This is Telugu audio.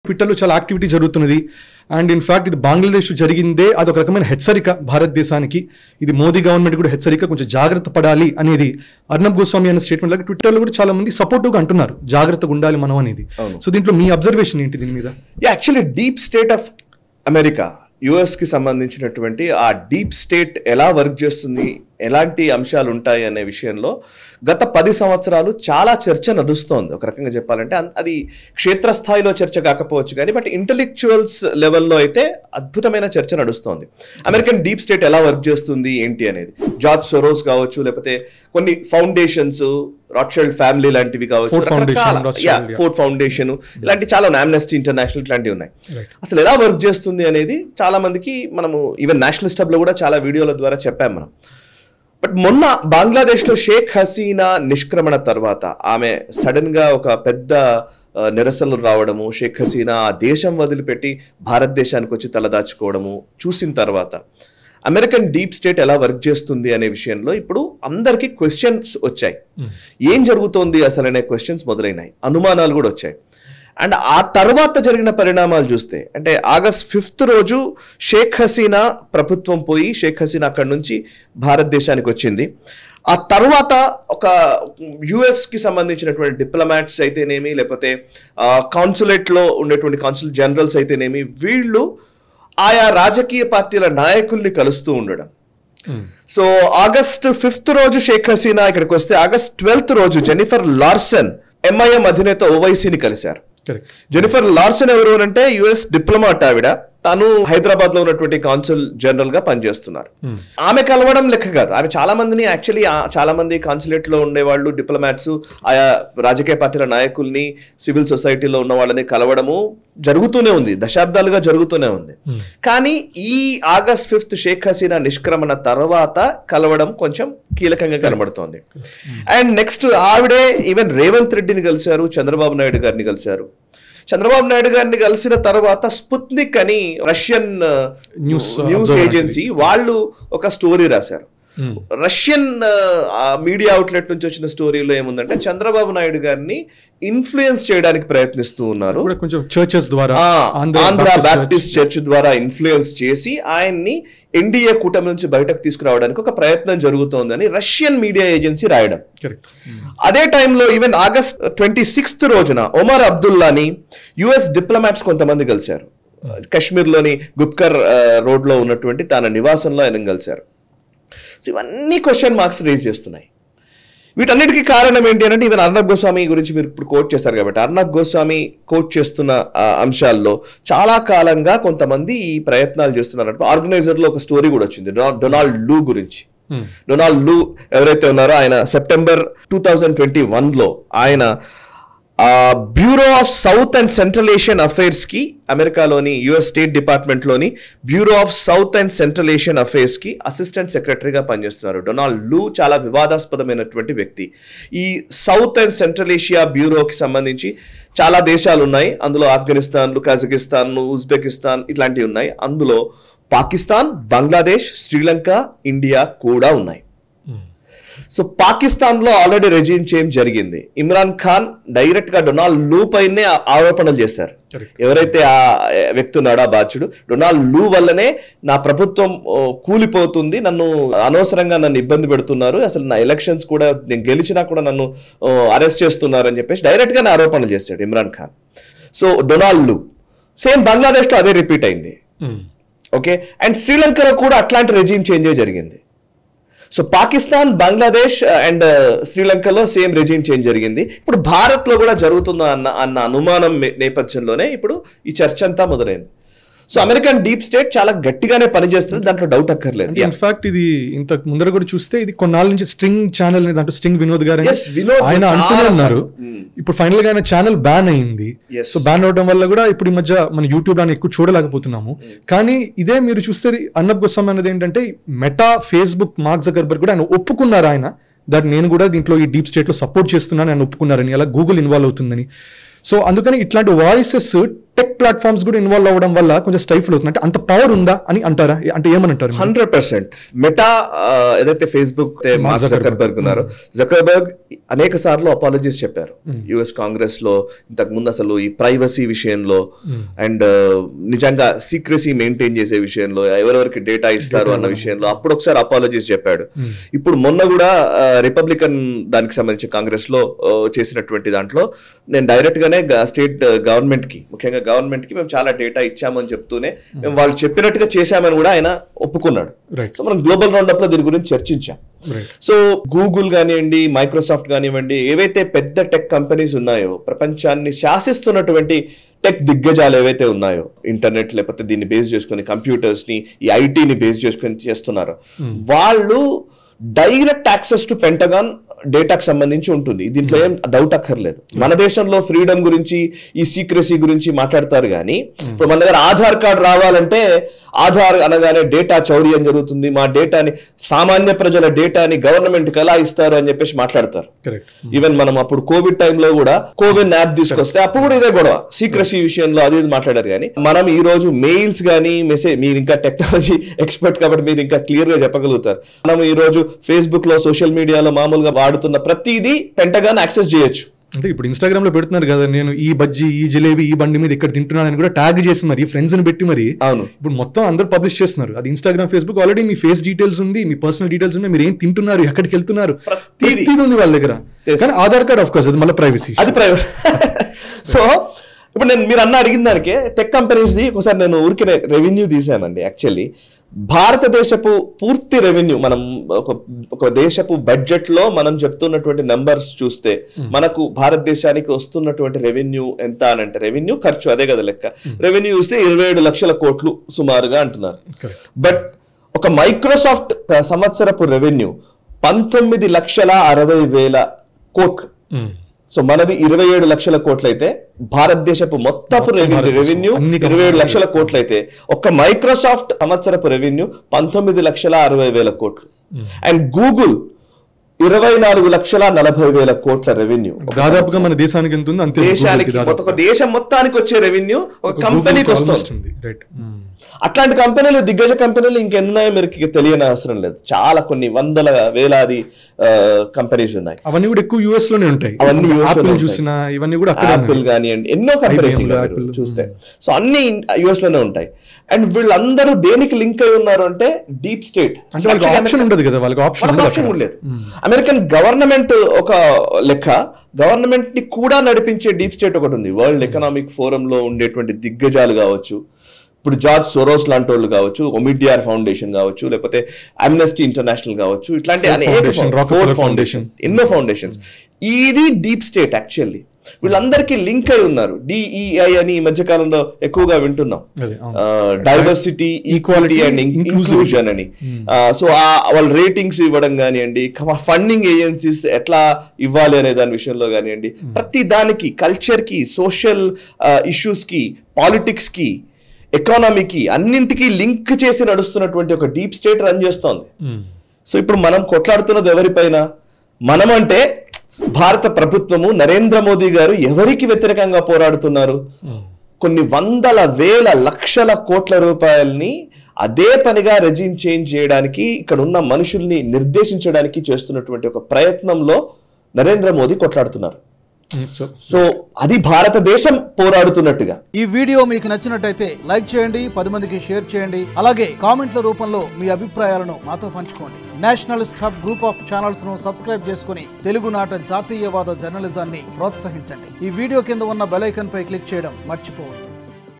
ట్విట్టర్లో చాలా యాక్టివిటీ జరుగుతున్నది. అండ్ ఇన్ఫ్యాక్ట్ ఇది బంగ్లాదేశ్ జరిగిందే, అదొక రకమైన హెచ్చరిక భారతదేశానికి. ఇది మోదీ గవర్నమెంట్ కూడా హెచ్చరిక, కొంచెం జాగ్రత్త పడాలి అనేది అర్నబ్ గోస్వామి అనే స్టేట్మెంట్ లాగా ట్విట్టర్లో కూడా చాలా మంది సపోర్టివ్గా అంటున్నారు, జాగ్రత్తగా ఉండాలి మనం అనేది. సో దీంట్లో మీ అబ్జర్వేషన్ ఏంటి దీని మీద? Actually deep state of America, యుఎస్కి సంబంధించినటువంటి ఆ డీప్ స్టేట్ ఎలా వర్క్ చేస్తుంది, ఎలాంటి అంశాలు ఉంటాయి అనే విషయంలో గత 10 సంవత్సరాలు చాలా చర్చ నడుస్తోంది. ఒక రకంగా చెప్పాలంటే అది క్షేత్రస్థాయిలో చర్చ కాకపోవచ్చు కానీ, బట్ ఇంటెలెక్చువల్స్ లెవెల్లో అయితే అద్భుతమైన చర్చ నడుస్తోంది. అమెరికన్ డీప్ స్టేట్ ఎలా వర్క్ చేస్తుంది ఏంటి అనేది. జార్జ్ సోరోస్ కావచ్చు, లేకపోతే కొన్ని ఫౌండేషన్స్, రాట్షైల్డ్ ఫ్యామిలీ లాంటివి కావచ్చు, ఫోర్డ్ ఫౌండేషన్ ఇలాంటి చాలా, ఆమ్నెస్టీ ఇంటర్నేషనల్ ఇట్లాంటివి ఉన్నాయి. అసలు ఎలా వర్క్ చేస్తుంది అనేది చాలా మందికి మనము ఈవెన్ నేషనలిస్ట్ హబ్లో కూడా చాలా వీడియోల ద్వారా చెప్పాం మనం. బట్ మొన్న బంగ్లాదేశ్లో షేక్ హసీనా నిష్క్రమణ తర్వాత ఆమె సడన్ గా ఒక పెద్ద నిరసనలు రావడము, షేక్ హసీనా ఆ దేశం వదిలిపెట్టి భారతదేశానికి వచ్చి తలదాచుకోవడము చూసిన తర్వాత అమెరికన్ డీప్ స్టేట్ ఎలా వర్క్ చేస్తుంది అనే విషయంలో ఇప్పుడు అందరికీ క్వశ్చన్స్ వచ్చాయి. ఏం జరుగుతోంది అసలు అనే క్వశ్చన్స్ మొదలైనాయి, అనుమానాలు కూడా వచ్చాయి. అండ్ ఆ తర్వాత జరిగిన పరిణామాలు చూస్తే, అంటే ఆగస్ట్ 5th రోజు షేక్ హసీనా ప్రభుత్వం పోయి, షేక్ హసీనా అక్కడి నుంచి భారతదేశానికి వచ్చింది. ఆ తర్వాత ఒక యుఎస్కి సంబంధించినటువంటి డిప్లొమాట్స్ అయితేనేమి, లేకపోతే కాన్సులేట్లో ఉండేటువంటి కాన్సుల్ జనరల్స్ అయితేనేమి, వీళ్ళు ఆయా రాజకీయ పార్టీల నాయకుల్ని కలుస్తూ ఉండడం. సో ఆగస్ట్ 5th రోజు షేక్ హసీనా ఇక్కడికి వస్తే, ఆగస్ట్ 12th రోజు జెనిఫర్ లార్సన్ ఎంఐఎం అధినేత ఓవైసీని కలిశారు. జెనిఫర్ లార్సన్ ఎవరు అంటే యుఎస్ డిప్లొమాట్. ఆవిడ తను హైదరాబాద్ లో ఉన్నటువంటి కాన్సుల్ జనరల్ గా పనిచేస్తున్నారు. ఆమె కలవడం లెక్క కాదు, ఆమె చాలా మందిని, యాక్చువల్లీ చాలా మంది కాన్సులేట్ లో ఉండేవాళ్ళు, డిప్లొమాట్స్, ఆయా రాజకీయ పార్టీల నాయకుల్ని, సివిల్ సొసైటీలో ఉన్న వాళ్ళని కలవడము జరుగుతూనే ఉంది, దశాబ్దాలుగా జరుగుతూనే ఉంది. కానీ ఈ ఆగస్ట్ 5th షేక్ హసీనా నిష్క్రమణ తర్వాత కలవడం కొంచెం కీలకంగా కనబడుతోంది. అండ్ నెక్స్ట్ ఆవిడే ఈవెన్ రేవంత్ రెడ్డిని కలిశారు, చంద్రబాబు నాయుడు గారిని కలిశారు. చంద్రబాబు నాయుడు గారిని కలిసిన తర్వాత స్పుత్నిక్ అని రష్యన్ న్యూస్ ఏజెన్సీ వాళ్ళు ఒక స్టోరీ రాశారు. రష్యన్ మీడియా అవుట్లెట్ నుంచి వచ్చిన స్టోరీలో ఏముందంటే, చంద్రబాబు నాయుడు గారిని ఇన్ఫ్లుయెన్స్ చేయడానికి ప్రయత్నిస్తూ ఉన్నారు, కొంచెం చర్చెస్ ద్వారా, ఆంధ్ర బాప్టిస్ట్ చర్చ్ ద్వారా ఇన్ఫ్లుయెన్స్ చేసి ఆయన్ని ఎన్డీఏ కూటమి నుంచి బయటకు తీసుకురావడానికి ఒక ప్రయత్నం జరుగుతోందని రష్యన్ మీడియా ఏజెన్సీ రాయడం. అదే టైంలో ఈవెన్ ఆగస్ట్ 26th రోజున ఒమర్ అబ్దుల్లాని యుఎస్ డిప్లొమాట్స్ కొంతమంది కలిశారు. కశ్మీర్లోని గుప్కర్ రోడ్లో ఉన్నటువంటి తన నివాసంలో ఆయన కలిశారు. సో ఇవన్నీ క్వశ్చన్ మార్క్స్ రేజ్ చేస్తున్నాయి. వీటన్నిటికీ కారణం ఏంటి అంటే, ఈవెన్ అర్నబ్ గోస్వామి గురించి మీరు ఇప్పుడు కోట్ చేశారు కాబట్టి, అర్నబ్ గోస్వామి కోట్ చేస్తున్న అంశాల్లో చాలా కాలంగా కొంతమంది ఈ ప్రయత్నాలు చేస్తున్నారంటే, ఆర్గనైజర్లో ఒక స్టోరీ కూడా వచ్చింది డొనాల్డ్ లూ గురించి. డొనాల్డ్ లూ ఎవరైతే ఉన్నారో ఆయన సెప్టెంబర్ 2021లో ఆయన bureau of south and central Asian affairs కి, అమెరికాలోని యుఎస్ స్టేట్ డిపార్ట్మెంట్ లోని bureau of south and central Asian affairs కి అసిస్టెంట్ సెక్రటరీగా పనిచేస్తున్నారు. డొనాల్డ్ లూ చాలా వివాదాస్పదమైనటువంటి వ్యక్తి. ఈ సౌత్ అండ్ సెంట్రల్ ఏషియా బ్యూరోకి సంబంధించి చాలా దేశాలు ఉన్నాయి. అందులో ఆఫ్ఘనిస్తాన్, కజకిస్తాన్, ఉజ్బెకిస్తాన్ ఇట్లాంటివి ఉన్నాయి. అందులో పాకిస్తాన్, బంగ్లాదేశ్, శ్రీలంక, ఇండియా కూడా ఉన్నాయి. సో పాకిస్తాన్ లో ఆల్రెడీ రెజ్యూమ్ చేంజ్ జరిగింది. ఇమ్రాన్ ఖాన్ డైరెక్ట్ గా డొనాల్డ్ లూ పైనే ఆరోపణలు చేశారు. ఎవరైతే ఆ వ్యక్తి ఉన్నాడో ఆ బాధ్యుడు, డొనాల్డ్ లూ వల్లనే నా ప్రభుత్వం కూలిపోతుంది, నన్ను అనవసరంగా నన్ను ఇబ్బంది పెడుతున్నారు, అసలు నా ఎలక్షన్స్ కూడా నేను గెలిచినా కూడా నన్ను అరెస్ట్ చేస్తున్నారు అని చెప్పేసి డైరెక్ట్ గానే ఆరోపణలు చేశాడు ఇమ్రాన్ ఖాన్. సో డొనాల్డ్ లూ సేమ్ బంగ్లాదేశ్ లో అదే రిపీట్ అయింది. ఓకే, అండ్ శ్రీలంకలో కూడా అట్లాంటి రెజ్యూమ్ చేంజే జరిగింది. సో పాకిస్తాన్, బంగ్లాదేశ్ అండ్ శ్రీలంకలో సేమ్ రెజ్యూమ్ చేంజ్ జరిగింది. ఇప్పుడు భారత్ లో కూడా జరుగుతుందా అన్న అనుమానం నేపథ్యంలోనే ఇప్పుడు ఈ చర్చ అంతా మొదలైంది. సో అమెరికన్ డీప్ స్టేట్ చాలా గట్టిగానే పనిచేస్తుంది, దాంట్లో డౌట్ అక్కర్లేదు. ఇన్ఫాక్ట్ ఇది ఇంత ముందర కూడా చూస్తే, ఇది కొన్నాళ్ళ నుంచి స్ట్రింగ్ ఛానల్, దాంట్లో స్ట్రింగ్ వినోద్ గారు ఆయన అంటూనే ఉన్నారు. ఇప్పుడు ఫైనల్ గా ఆయన ఛానల్ బ్యాన్ అయింది. సో బ్యాన్ అవడం వల్ల కూడా ఇప్పుడు ఈ మధ్య మన యూట్యూబ్ లో ఎక్కువ చూడలేకపోతున్నాము. కానీ ఇదే మీరు చూస్తే అర్నబ్ గోస్వామి అనేది ఏంటంటే, మెటా, ఫేస్బుక్, మార్క్ జకర్బర్గ్ కూడా ఆయన ఒప్పుకున్నారు, ఆయన దాన్ని నేను కూడా దీంట్లో ఈ డీప్ స్టేట్ లో సపోర్ట్ చేస్తున్నాను ఆయన ఒప్పుకున్నారని, అలా గూగుల్ ఇన్వాల్వ్ అవుతుందని. సో అందుకని ఇట్లాంటి వాయిసెస్ టెక్ ప్లాట్ఫామ్స్ కూడా ఇన్వాల్వ్ అవ్వడం వల్ల కొంచెం స్టైఫుల్ అవుతుంది. అంటే అంత పవర్ ఉందా అని అంటారా? అంటే ఏమని అంటారు? 100%. మెటా ఏదైతే ఫేస్బుక్ మార్క్ జకర్బర్గ్ ఉన్నారో, జకర్బర్గ్ అనేక సార్లు అపాలజీస్ చెప్పారు యుఎస్ కాంగ్రెస్ లో ఇంతకు ముందు అసలు ఈ ప్రైవసీ విషయంలో అండ్ నిజంగా సీక్రెసీ మెయింటైన్ చేసే విషయంలో, ఎవరెవరికి డేటా ఇస్తారు అన్న విషయంలో అప్పుడు ఒకసారి అపాలజీస్ చెప్పాడు. ఇప్పుడు మొన్న కూడా రిపబ్లికన్ దానికి సంబంధించి కాంగ్రెస్ లో చేసినటువంటి దాంట్లో నేను డైరెక్ట్ గానే స్టేట్ గవర్నమెంట్ కి, ముఖ్యంగా గవర్నమెంట్ కి మేము చాలా డేటా ఇచ్చామని చెప్తూనే మేము వాళ్ళు చెప్పినట్టుగా చేశామని కూడా ఆయన ఒప్పుకున్నాడు. సో మనం గ్లోబల్ రౌండ్ అప్ లో దీని గురించి చర్చించాం. సో గూగుల్ కానివ్వండి, మైక్రోసాఫ్ట్ కానివ్వండి, ఏవైతే పెద్ద టెక్ కంపెనీస్ ఉన్నాయో, ప్రపంచాన్ని శాసిస్తున్నటువంటి టెక్ దిగ్గజాలు ఏవైతే ఉన్నాయో, ఇంటర్నెట్ లేకపోతే దీన్ని బేస్ చేసుకుని కంప్యూటర్స్ ని, ఈ ఐటీని బేస్ చేసుకుని చేస్తున్నారో, వాళ్ళు డైరెక్ట్ యాక్సెస్ టు పెంటగాన్ డేటాకు సంబంధించి ఉంటుంది. దీంట్లో ఏం డౌట్ అక్కర్లేదు. మన దేశంలో ఫ్రీడమ్ గురించి, ఈ సీక్రెసీ గురించి మాట్లాడతారు కానీ ఇప్పుడు మన దగ్గర ఆధార్ కార్డు రావాలంటే ఆధార్ అనగానే డేటా చౌర్యం జరుగుతుంది, మా డేటాని, సామాన్య ప్రజల డేటాని గవర్నమెంట్ కి ఎలా ఇస్తారు అని చెప్పేసి మాట్లాడతారు. ఈవెన్ మనం అప్పుడు కోవిడ్ టైంలో కూడా కోవిన్ యాప్ తీసుకొస్తే అప్పుడు కూడా ఇదే గొడవ, సీక్రెసీ విషయంలో అది మాట్లాడారు. కానీ మనం ఈ రోజు మెయిల్స్ కానీ మెసేజ్, మీరు ఇంకా టెక్నాలజీ ఎక్స్పర్ట్ కాబట్టి మీరు ఇంకా క్లియర్ గా చెప్పగలుగుతారు. మనం ఈ రోజు ఫేస్బుక్ లో, సోషల్ మీడియాలో మామూలుగా వాడుతున్న ప్రతిదీ పెంటగాన్ యాక్సెస్ చేయొచ్చు. అంటే ఇప్పుడు ఇన్స్టాగ్రామ్ లో పెడుతున్నారు కదా, నేను ఈ బజ్జీ, ఈ జిలేబీ, ఈ బండి మీద ఇక్కడ తింటున్నానని కూడా ట్యాగ్ చేసి మరి ఫ్రెండ్స్ ని పెట్టి మరి ఇప్పుడు మొత్తం అందరూ పబ్లిష్ చేస్తున్నారు. అది ఇన్స్టాగ్రామ్, ఫేస్బుక్ ఆల్రెడీ మీ ఫేస్ డీటెయిల్స్ ఉంది, మీ పర్సనల్ డీటెయిల్స్ ఉన్నాయి, మీరు ఏం తింటున్నారు, ఎక్కడికి వెళ్తున్నారు, ప్రతిదీ ఉంది వాళ్ళ దగ్గర. కానీ ఆధార్ కార్డ్ ఆఫ్ కోర్స్ అది మళ్ళీ ప్రైవసీ, అది ప్రైవసీ. సో ఇప్పుడు నేను మీరు అడిగిన దానికే టెక్ కంపెనీస్ ది ఒకసారి నేను ఊరికి రెవెన్యూ తీసానండి. యాక్చువల్లీ భారతదేశపు పూర్తి రెవెన్యూ, మనం ఒక దేశపు బడ్జెట్ లో మనం చెప్తున్నటువంటి నంబర్స్ చూస్తే మనకు భారతదేశానికి వస్తున్నటువంటి రెవెన్యూ ఎంత అని అంటే, రెవెన్యూ ఖర్చు అదే కదా లెక్క, రెవెన్యూ చూస్తే 27 లక్షల కోట్లు సుమారుగా అంటున్నారు. బట్ ఒక మైక్రోసాఫ్ట్ సంవత్సరపు రెవెన్యూ 19,60,000 కోట్లు. సో మనది 27 లక్షల కోట్లయితే భారతదేశపు మొత్తపు రెవెన్యూ 27 లక్షల కోట్లయితే ఒక్క మైక్రోసాఫ్ట్ సంవత్సరపు రెవెన్యూ 19,60,000 కోట్లు. అండ్ గూగుల్ 24,40,000 కోట్ల రెవెన్యూ. దాదాపుగా మన దేశానికి ఎంత ఉంది అంతే, దేశానికి ఒక దేశం మొత్తానికి వచ్చే రెవెన్యూ ఒక కంపెనీకి వస్తుంది. అట్లాంటి కంపెనీలు, దిగ్గజ కంపెనీలు ఇంకెన్నాయో మీరు తెలియని అవసరం లేదు. చాలా కొన్ని వందల వేలాది కంపెనీస్ ఉన్నాయి. అవన్నీ కూడా ఎక్కువ యూఎస్ లోనే ఉంటాయి. అవన్నీ చూసినా ఇవన్నీ కూడా యాపిల్ కానివ్వండి, ఎన్నో కంపెనీస్ చూస్తే సో అన్ని యుఎస్ లోనే ఉంటాయి. అండ్ వీళ్ళందరూ దేనికి లింక్ అయి ఉన్నారు అంటే డీప్ స్టేట్. ఆప్షన్ ఉండదు కదా వాళ్ళకి, ఆప్షన్ లేదు. అమెరికన్ గవర్నమెంట్ ఒక లెక్క, గవర్నమెంట్ ని కూడా నడిపించే డీప్ స్టేట్ ఒకటి ఉంది. వరల్డ్ ఎకనామిక్ ఫోరం లో ఉండేటువంటి దిగ్గజాలు కావచ్చు, ఇప్పుడు జార్జ్ సోరోస్ లాంటి వాళ్ళు కావచ్చు, ఒమిడియర్ ఫౌండేషన్ కావచ్చు, లేకపోతే అమ్నెస్టీ ఇంటర్నేషనల్ కావచ్చు, ఇట్లాంటి ఫౌండేషన్, ఎన్నో ఫౌండేషన్స్. ఇది డీప్ స్టేట్. యాక్చువల్లీ వీళ్ళందరికీ లింక్ అయి ఉన్నారు. డిఈఐ అని ఈ మధ్య కాలంలో ఎక్కువగా వింటున్నాం, డైవర్సిటీ, ఈక్వాలిటీ అండ్ ఇంక్లూజన్ అని. సో వాళ్ళ రేటింగ్స్ ఇవ్వడం కానివ్వండి, ఫండింగ్ ఏజెన్సీస్ ఎట్లా ఇవ్వాలి అనే దాని విషయంలో కానివ్వండి, ప్రతి దానికి, కల్చర్ కి, సోషల్ ఇష్యూస్ కి, పాలిటిక్స్ కి, ఎకానమీకి, అన్నింటికీ లింక్ చేసి నడుస్తున్నటువంటి ఒక డీప్ స్టేట్ రన్ చేస్తోంది. సో ఇప్పుడు మనం కొట్లాడుతున్నది ఎవరిపైన? మనం అంటే భారత ప్రభుత్వము, నరేంద్ర మోదీ గారు ఎవరికి వ్యతిరేకంగా పోరాడుతున్నారు? కొన్ని వందల వేల లక్షల కోట్ల రూపాయల్ని అదే పనిగా రెజిమ్ చేంజ్ చేయడానికి, ఇక్కడ ఉన్న మనుషుల్ని నిర్దేశించడానికి చేస్తున్నటువంటి ఒక ప్రయత్నంలో నరేంద్ర మోదీ కొట్లాడుతున్నారు. సో అది భారతదేశం పోరాడుతున్నట్టుగా. ఈ వీడియో మీకు నచ్చినట్టయితే లైక్ చేయండి, 10 మందికి షేర్ చేయండి. అలాగే కామెంట్ల రూపంలో మీ అభిప్రాయాలను మాతో పంచుకోండి. Nationalist hub group of channels ను సబ్స్క్రైబ్ చేసుకుని తెలుగునాట జాతీయవాద జర్నలిజాన్ని ప్రోత్సహించండి. ఈ వీడియో కింద ఉన్న బెల్ ఐకాన్ పై క్లిక్ చేయడం మర్చిపోవద్దు.